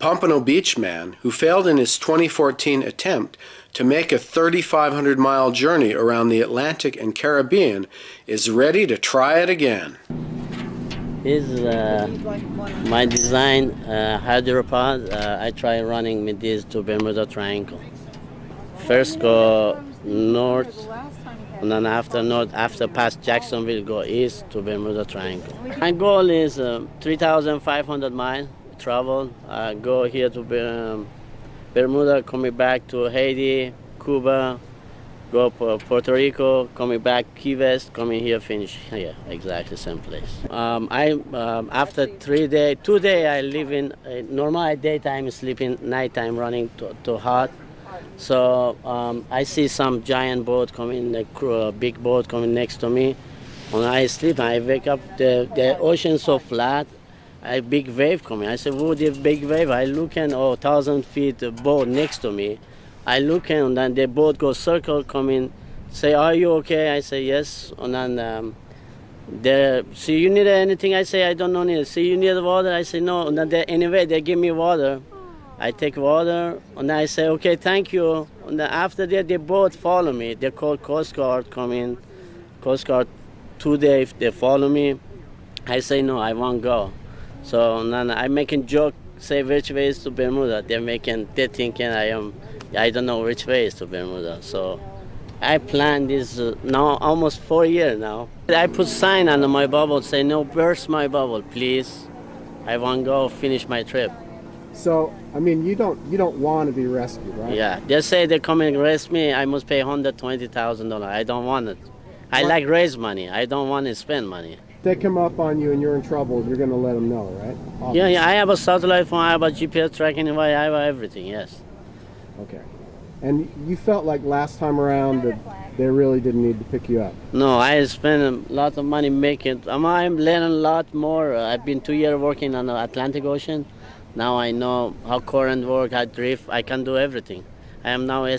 Pompano Beach man, who failed in his 2014 attempt to make a 3,500-mile journey around the Atlantic and Caribbean, is ready to try it again. This is my design hydropod. I try running with this to Bermuda Triangle. First go north, and then after past Jacksonville, go east to Bermuda Triangle. My goal is 3,500 miles travel. Go here to Bermuda, coming back to Haiti, Cuba, go Puerto Rico, coming back Key West, coming here, finish here, exactly same place. After 2 days I live in normal daytime sleeping, nighttime running too hot. So I see some giant boat coming, a big boat coming next to me. When I sleep, I wake up, the ocean so flat, a big wave coming. I said, "Whoa, this big wave?" I look and 1,000 feet boat next to me. I look and then the boat goes circle coming, say, "Are you okay?" I say, "Yes." And then see, you need anything? I say, "I don't need. See, you need water?" I say, "No." And then anyway, they give me water. I take water and I say, "Okay, thank you." And then after that, the boat follow me. They call Coast Guard, come in. Coast Guard 2 days, they follow me. I say, "No, I won't go." So then I'm making joke, say which way is to Bermuda. They're thinking I don't know which way is to Bermuda. So I planned this now almost 4 years now. I put sign on my bubble, say, "No, burst my bubble, please. I won't go finish my trip." So, I mean, you don't want to be rescued, right? Yeah, they say they come and arrest me. I must pay $120,000. I don't want it. I like raise money. I don't want to spend money. They come up on you and you're in trouble, you're going to let them know, right? Obviously. Yeah, I have a satellite phone, I have a GPS tracking device, I have everything, yes. Okay. And you felt like last time around that they really didn't need to pick you up? No, I spent a lot of money making. I'm learning a lot more. I've been 2 years working on the Atlantic Ocean. Now I know how current work, how drift, I can do everything. I am now a